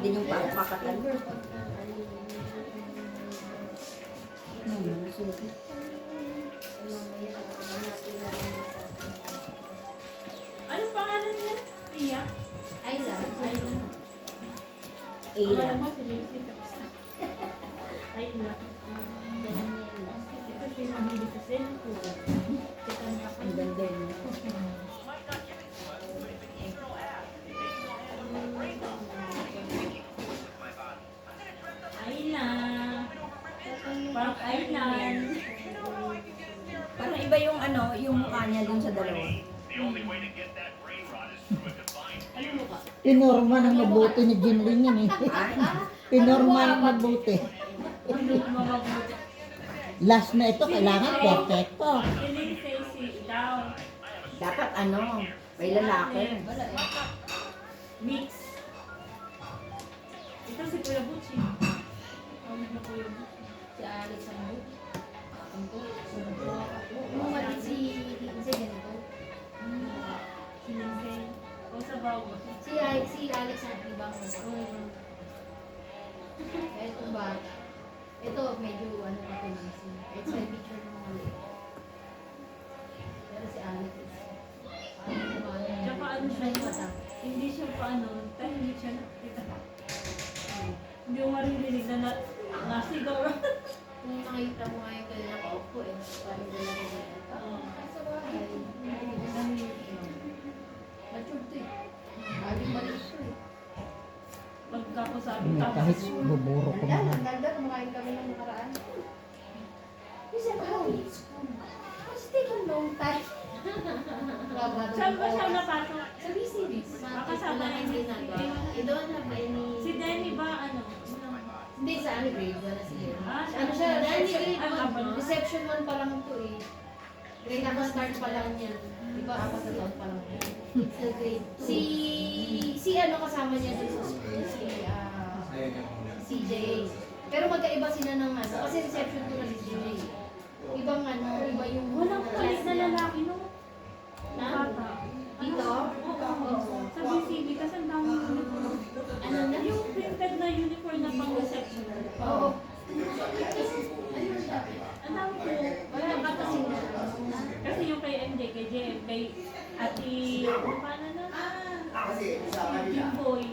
din yung pakakatan. Anong pangalan niya? Iya? Ayla. Ayla. Ayla. Ito pinamili sa cellphone. Ang ganda yun. Ayla. Parang Aylan. Parang iba yung ano, yung mukha niya dun sa dalawa. Ano mo ka? Pinorma ng mabuti ni Jinling yan eh. Pinorma ng mabuti. Ano mamabuti? Last na ito, kailangan perfecto. Feeling sexy daw. Dapat ano, may lalaki. Mix. Ito si Kuya Butch. Ano na Kuya Butch? Si Alex ano? Yung mali si ganito. Si Lindsay. O sa bago. Si Alex ang ibang ito ba? Ito medyo ano na ito. It's my picture ng mga liit. Pero si Alex Tsaka ano siya, hindi siya pa ano, tahimik siya nakita. Hindi mo maririnig na nasigaw. kung nakita mo ngayon kayo nakaupo eh. Parang dalawa na ito. Sa bahay. Mature to eh. Aling maliit to eh. Pagkakusabi Kahit buburo ko Ang naman. ganda, kumakain kami ng nakaraan. He said, oh, it's fun. It's taking long time. Saan ba siya napasok? Sa BCB. Makasama Wala niya hindi na. You don't have any... Si Denny ba ano? Hindi, sa ano grade 1 na siya. Ah, Ano siya, dahil grade Ano ka ba? 1. Reception 1 pa lang ito eh. Grade 1 start pa lang niya. Di ba, 4 na taon pa lang. Sa grade 2. Si ano kasama niya dun sa school, si CJ. Pero magkaiba sila ng ano, kasi reception 2 na si CJ. Ibang ano, iba yung... Walang kulit na lalaki no? Na? Bata. Dito? Oo. Sa BCB kasi ang dami uniform. Ano na? Yung printed na uniform na pang reception. Oo. Ang dami ko. Wala ka kasi na. Kasi yung kay MJ, kay JM, kay Ate, paano na? Jimboy,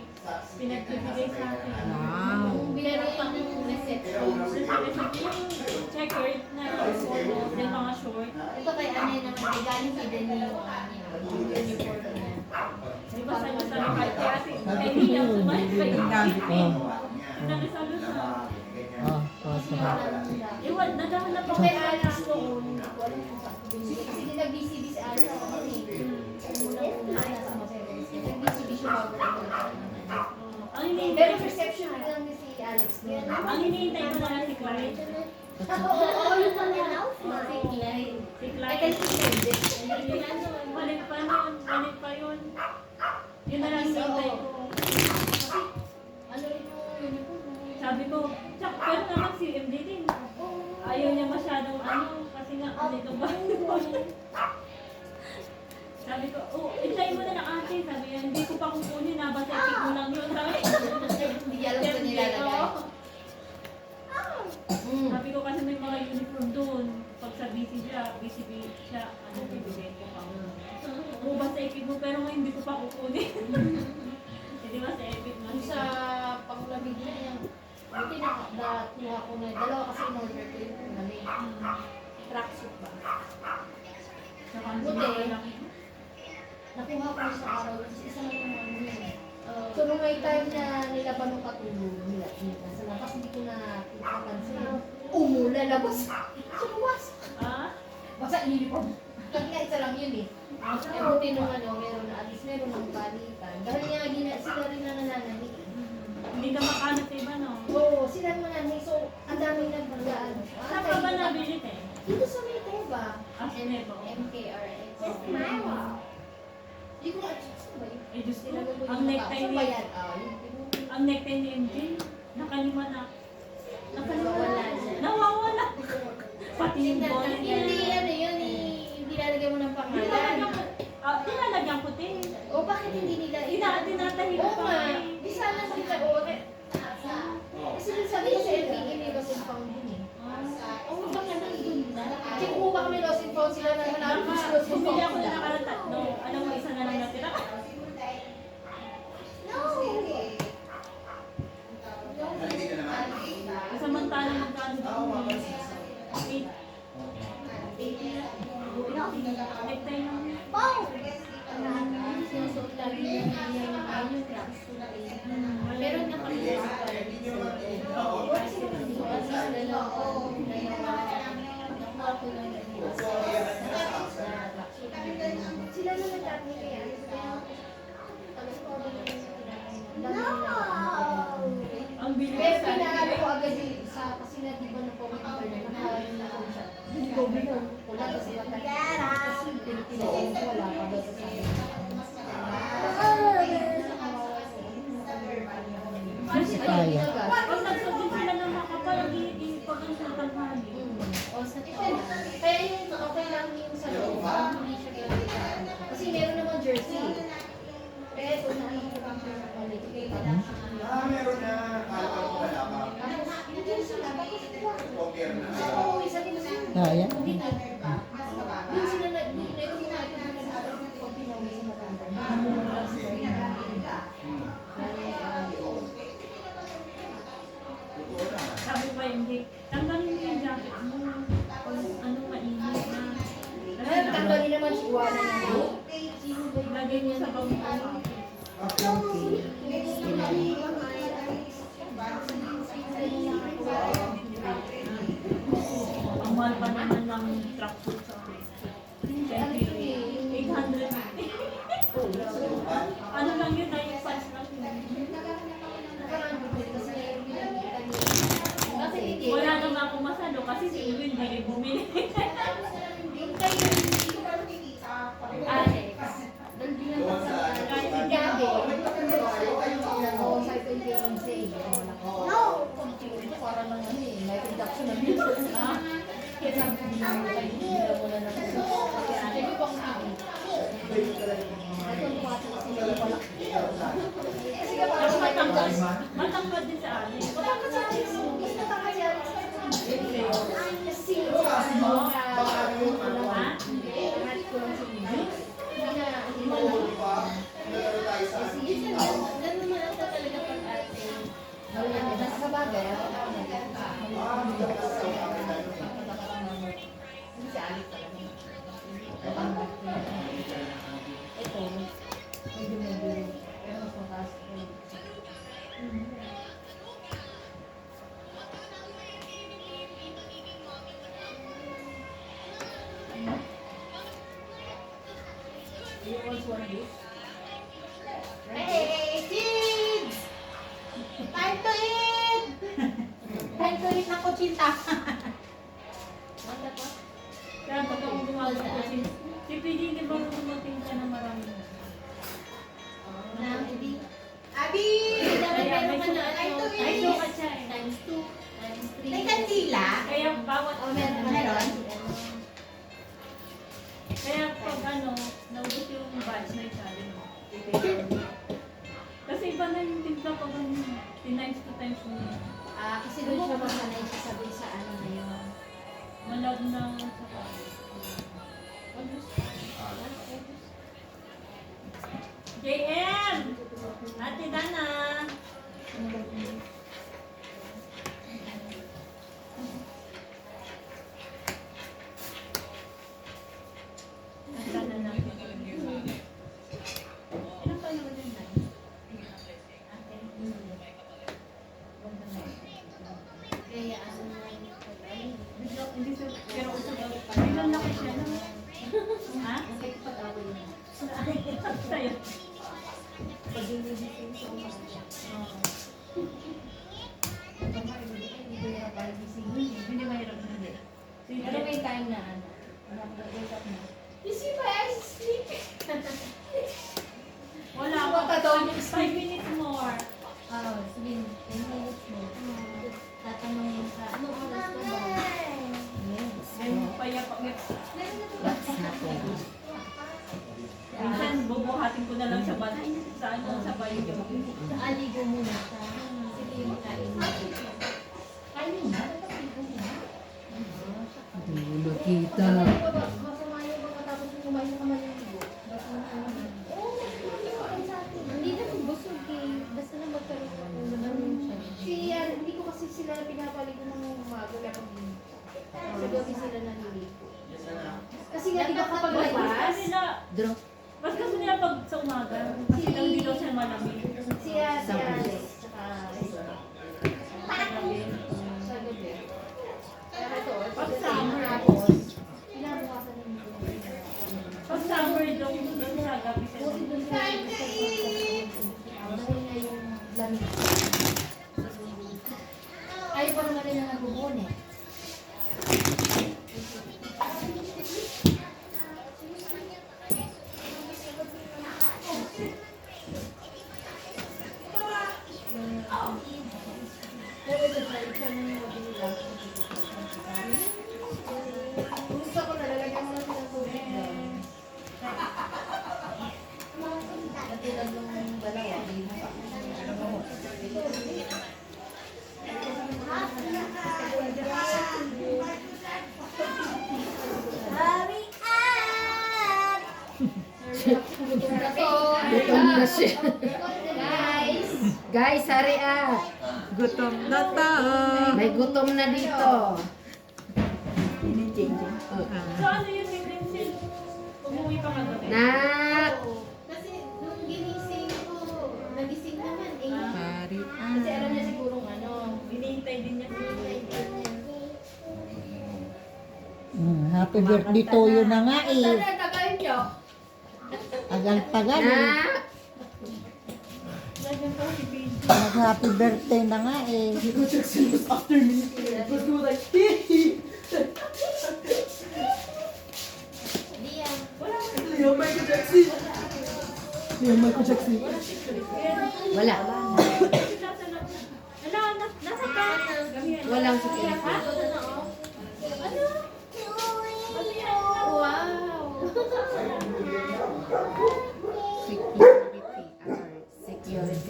pinagbibigay sa akin. Wow. Kung binigay pang reception. Yung checkered na polo, may mga short. Ito kay Ane naman, may galing kay Denny yung uniform niya. Di ba sa mga kay Ate, kay Nia, sumali kay Ate. Nakisalo siya. Oh, so. Iwan, naghahanap ako Kung kay kay Alex Alex noon, wala kung saan ko binigay. Kasi di nag-BCB si Alex ako kasi. Unang-una nasa Maseres. Nag-BCB siya bago Ang hinihintay pero reception lang ni si Alex noon. ang hinihintay ko na lang si Clyde. Oo, yung pang si Clyde. Si Ay, kasi Clyde. si Clyde. Balik pa yun, balik pa yun. Yun na lang hinihintay ko. Ano rin yung uniform? Sabi ko, tsak, pero naman si MD din. Ayaw niya masyadong ano, kasi nga, dito ba? Sabi ko, oh, hintayin mo na lang ate. Sabi niya, hindi ko pa kukunin na, basta ikik mo lang yun. Sabi Hindi alam ko nilalagay. Sabi ko kasi may mga uniform doon. Pag sa BCB siya, ano, bibigay ko pa. Oo, basta ikik mo, pero ngayon hindi ko pa kukunin. Hindi ba sa epic mo? Sa panglamig na yan, buti nakuha ko na, dalawa kasi in-order ko yung lamig. Tracksuit ba? Buti, nakuha ko sa araw, kasi isa lang yung ano yun. So nung may time na nilaban ng katulog nila, nasa labas, hindi ko na ipapansin. Lalabas! Sumuwas! Ah? Basta uniform. Kasi nga isa lang yun eh. Eh buti nung ano, meron na, at least meron ng balikan. Dahil nga sila rin na nananahi. Hindi ka makanap iba, no? Oo, sila nananahi. So, ang daming nagbagaan. Saan ka ba nabili eh? Dito sa may Teva. Ah, Nebo. MKRX. Wow. Hindi ko nga, saan ba yun? Eh, Diyos ko, Sinabi ko ang yung necktie saan ni, ba yan? Yung ang necktie ni MJ, nakalima na. Nakalima Nawawala na. siya. Nawawala. Pati yung ball niya. Hindi ano yun, hindi lalagyan mo ng pangalan. Tinalagyan ko din. O bakit hindi nila Tinatahi ko Oo pa. nga. Di sana sila o. Kasi sabi ko sa LPE may lost and found din eh. Oo, baka nandun na. Kasi kumuha kami lost and found sila na hanapin ko lost and Bumili found ako na sila. nakarang tatlo. Alam mo, isa na lang natira. Samantalang magkano doon? 8. Necktie lang. Sinusuot lagi niya yung ayun lang. Meron na kami sa sila na nagdami kaya. Ang bilis Pero sa pinaano ko agad yung isa kasi na di ba na po internet nakain na ko siya. Hindi ko bilang wala kasi kasi pinilagay ko wala pa daw sa Si Kaya. Pag nagsabit sila ng makapal, ang iipag ang sultan hali. Kaya yung okay lang yung sa loob, hindi siya gagawin. Kasi meron namang jersey. Kaya ito na ano ko lang siya palit. Meron na. Wala pa. Yung jersey na, bakit ito? Oo, isa din na. Kaya. Hindi na. Yung sila na, ito yung natin na nag-aaral pag pinawi sa matanda. Sabi pa hindi, tanggalin mo yung jacket mo. Ano mainit na. Ay, tanggalin naman si Juana na. Lagay mo sa pamukha. Ang mahal pa naman ng truck suit sa akin. 800. Ano lang yun, 9 pants lang yun. Wala naman ako masalo kasi si Edwin hindi rin bumili. Alex. Kahit si Gabi. Oo, sa ito yung Wednesday. No! Para lang ano eh, may reduction na dito. Kaya sabi ko, hindi mo na lang. Sabi ko pang sabi. Ito ang pumasok kasi yung wala. Kasi ka Pero parang matangkad din sa akin. matangkad sa akin. Mas matangkad siya. Kasi Ha? angat ko lang sa video. Hindi na kasi ganun naman ata talaga pag ate. Sa bagay, ako na hindi si Alex talaga. Ito, medyo pero mas mataas ko. You also want this? Hey, kids! Time to eat! Time to eat na kuchinta. Wala pa? Kaya pag ako gumagawa ko, si PJ hindi ba dumating ka na marami? Na, Abi! Abi! Dapat Kaya meron may ka na sukat ano, may sukat siya eh. times 2, times 3. May kandila? Kaya bawat Meron? Kaya pag naubos yung batch na isa, yun o. Kasi iba na yung timpla pag times 2 times mo. Kasi doon siya masanay siya sabi sa ano na yun. Malag na sa JM! Ate Dana! Dana na. Ilan pa naman yung nine? Ate? Kaya ano na yun. Pero usap biglang laki siya, no? Ha? Kahit pag-away niya. Sa'yo. Pag inigising sa umas niya. Hindi na parang gisingin. Hindi mahirap na hindi. Pero may time na ano. Wake up na. You see my eyes sleeping. Wala Gusto mo ako. ka doon? 5 minutes more. Sabihin, 10 minutes mo. Tatanungin ka, anong oras ka ba? Yes. Then, paya pa. That's not sa bayo. Aligo muna siya. Sige yung kain mo. Kain mo na? Hindi mo nakita. Masama yung pagkatapos mo kumain ka maliligo. Hindi naman busog eh. Basta na magkaroon ng ulo naman siya. Hindi ko kasi sila pinapaligo ng umaga kaya pag sa gabi sila naliligo. Kasi nga di ba kapag labas, Drop. Mas gusto nila pag sa umaga. Kasi daw dito siya malamig. si Alex, tsaka sa gabi. Kaya ito, pag summer tapos, pinabukasan ng Pag summer daw sa gabi siya. buti dun sa dahil nga yung lamig. Ayaw pa naman nila nagbubuon eh. Gusto ko na lalagyan mo lang ng tubig doon. Katulad ng balawa, di mo pa. Gutom na siya. Guys! Guys, hari ah. Gutom na to. May gutom na dito. So ano yun, Vincent? Umuwi pa kagabi. Nak. Kasi nung ginising ko, nagising naman eh. Hari Kasi alam niya sigurong ano. Binihintay din niya. Happy birthday to you na nga eh. Sana tagayin niyo. Tagal-tagal eh. Ah! Lagyan pa si Vincent. Mag-happy birthday na nga eh. Hindi yan. Wala. Nasa ka? Walang sakit. Wow!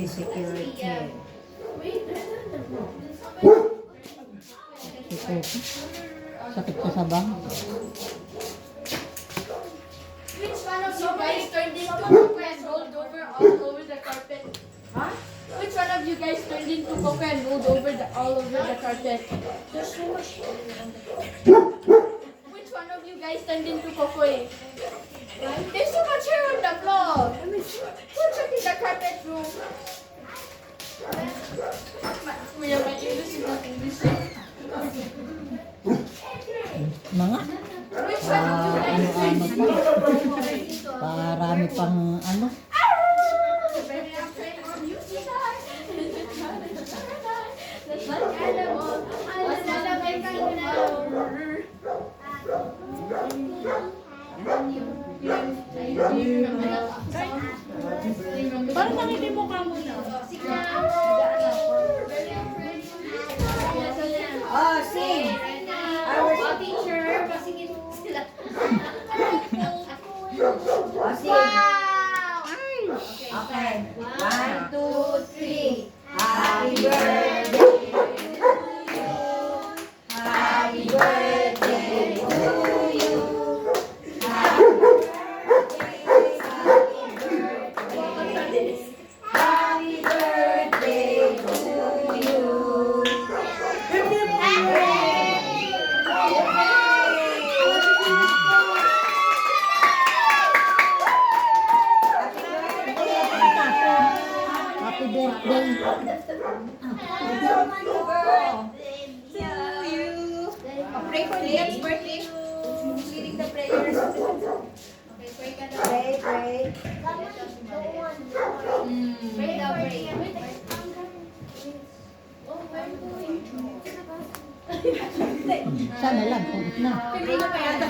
Security. Wait, Ito. Sakit ka sa bang? which one of you guys turned into Coco and rolled over all over the carpet? Huh? Which one of you guys turned into Coco and rolled over all over the carpet? There's so much hair on the floor. Which one of you guys turned into Coco? There's so much hair on the floor. Who's checking the carpet room? Kuya, may English is not English. Mga? Which one of you guys turned into Coco? Parami pang ano? Parang nakiti mo ka muna. Oh, sing! Our teacher, pasingin sila. Oh, sing! Wow! Okay. 1, 2, 3. Happy birthday to you. Happy birthday to you. Happy birthday. Happy birthday to you. Happy birthday. Pray for Liam's birthday. Leading the prayers. Okay, pray ka daw. Pray. Pray daw, pray. Oh, where are you going? Sana lang. Punit na. Pray ka pa yata.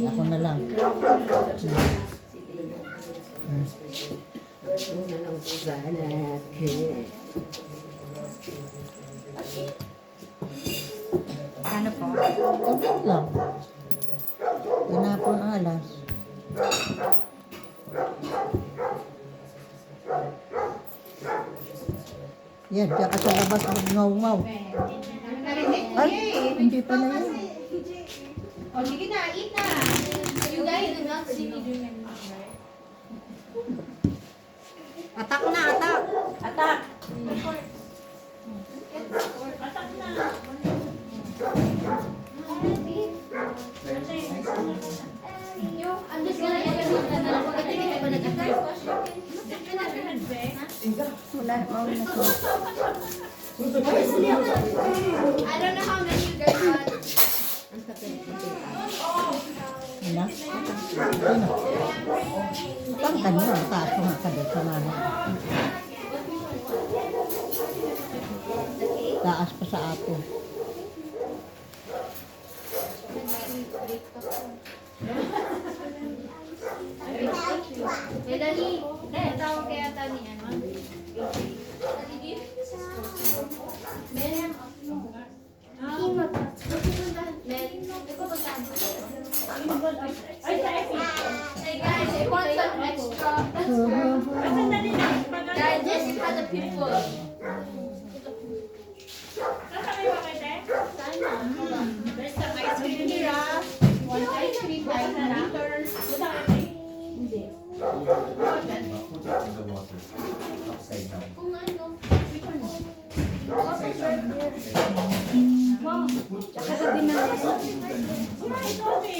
Ako na lang. Ano po? Konti lang. Yan, diyan ka sa labas mag-ngaw-ngaw. Narinig? Ay, Yay! hindi pala yan. O, sige na, eat na. You guys do not see me doing anything, right? Atak na, atak. Atak. Atak na. I'm just gonna eat it na lang. Ito hindi pa nag-attack. Wala, mauna na to. I don't know how many you guys got. Ano? Sino? Pang kanyo, taas ko nga ka doon sa mana. Taas pa sa atin. Eh, dali. Tawag kaya ata ni ano. Ma'am, Ay, sa Epi. Hey guys, I want some extra. Ay, sandali na. Guys, this has a pimple. Sasakay ba kayo, te? There's some ice cream here. One ice cream, 5 liters. Gusto ka, te? Hindi. Put it in the water. Upside down. Kung ano. Upside down. Tsaka sabi na Kumain ko, te.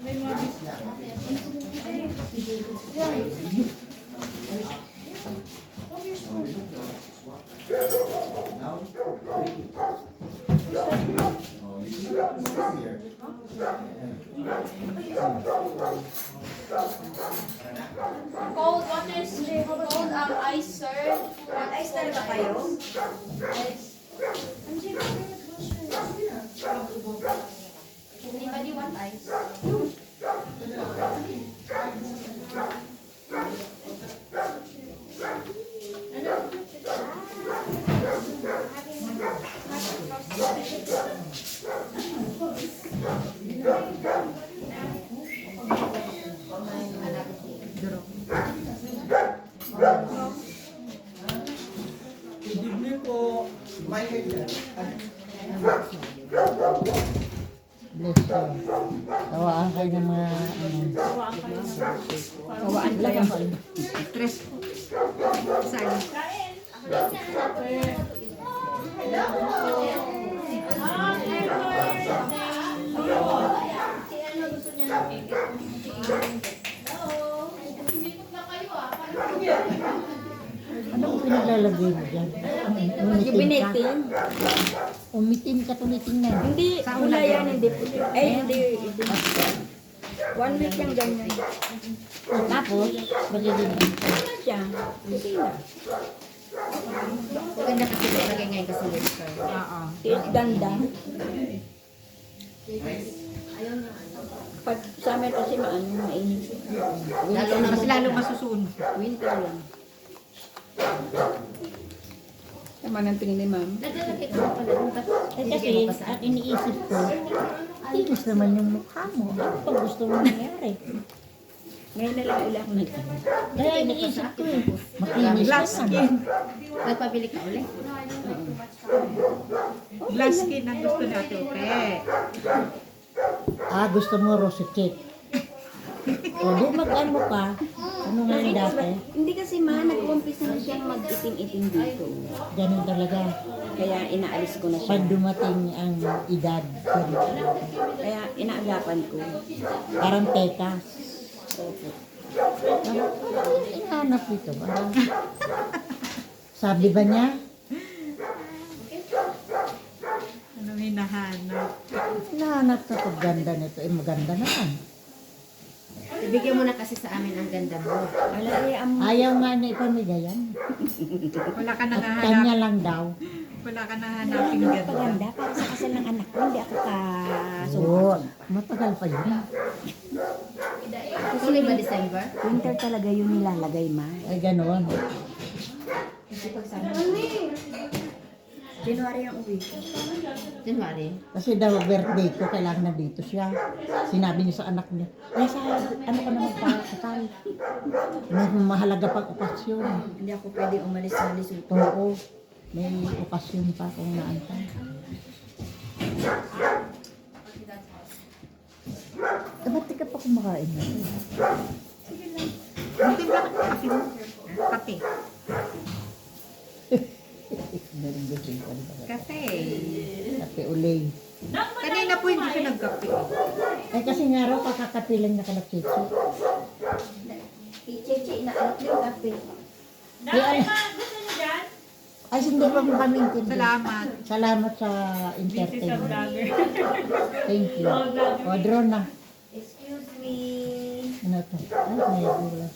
May mga biscuit. Now, oh, you see here. Cold, what is cold ice, sir? Ice talaga kayo? Ice. Anybody want ice? Hindi po. May kaya. Bless you. Tawaan kayo ng mga ano. Kawaan kayo. Stress. Saan? Kain. Si ano gusto niya ng cake? Hello? Sumipot na kayo Anong pinaglalagay mo dyan? Yung Umitim ka? binitin. Umitim ka, tumiting na. Hindi, wala yan, hindi puti. Ay, hindi. 1 week yung ganyan. Tapos, magiging Ano siya? Hindi na. Maganda kasi lagay ngayon kasi winter. Oo. Tiis ganda. Ayaw na ano. Pag summer kasi mainit. Lalo na Mas lalo masusunod. Winter lang. Tama ng tingin ni ma'am. Nadalagay ko pa pala. Eh kasi, ang iniisip ko, tinis naman yung mukha mo. Ano pa gusto mo nangyari? Ngayon na lang ulit ako nagtanong. Kaya iniisip ko eh, makinis naman. Nagpabili ka ulit? Glass skin ang gusto natin. Ah, gusto mo rosy cake. O, di mag-ano ka. Ano nga yung dati? Hindi kasi nag-umpisa na siyang mag-itim-itim dito. Ganun talaga. Kaya inaalis ko na siya. Pag dumating ang edad, ganun. Kaya inaagapan ko. Parang tekas. Opo. Ano yung inahanap dito? Parang, sabi ba niya? Ano hinahanap? Hinahanap sa pagganda nito. Eh, maganda naman. Ibigyan mo na kasi sa amin ang ganda mo. Wala eh, Ayaw nga niya ipamigay yan. wala ka At kanya lang daw. Wala ka nahanapin ganda. Paganda, para sa kasal ng anak ko, hindi ako Oo, matagal pa yun. Tuloy ba December? Winter talaga yung nilalagay, ma. Ay, gano'n. Kasi pag sana, January ang uwi ko. January. Kasi daw birthday ko, kailangan na dito siya. Sinabi niya sa anak niya, ay sa ano ka naman pa, kasal. May mahalaga pang okasyon. Hindi ako pwede umalis-alis. Oo. May okasyon pa kung naantay. Ba't di ka pa kumakain na? Kape ba? Kape mo? Kape. Meron din pa rin ba? Kape. Kape ulay. Kanina po hindi siya nagkape. Eh kasi nga raw, kakakapilan na ka na chichi. Icheche na anak yung kape. Dahil ma, gusto niyo dyan? Ay, hindi pa mo kami intindihan. Salamat. Salamat sa Busy sa entertainment. vlogger. Thank you. O, drone na. Excuse me. Ano to? Ay, may gulas.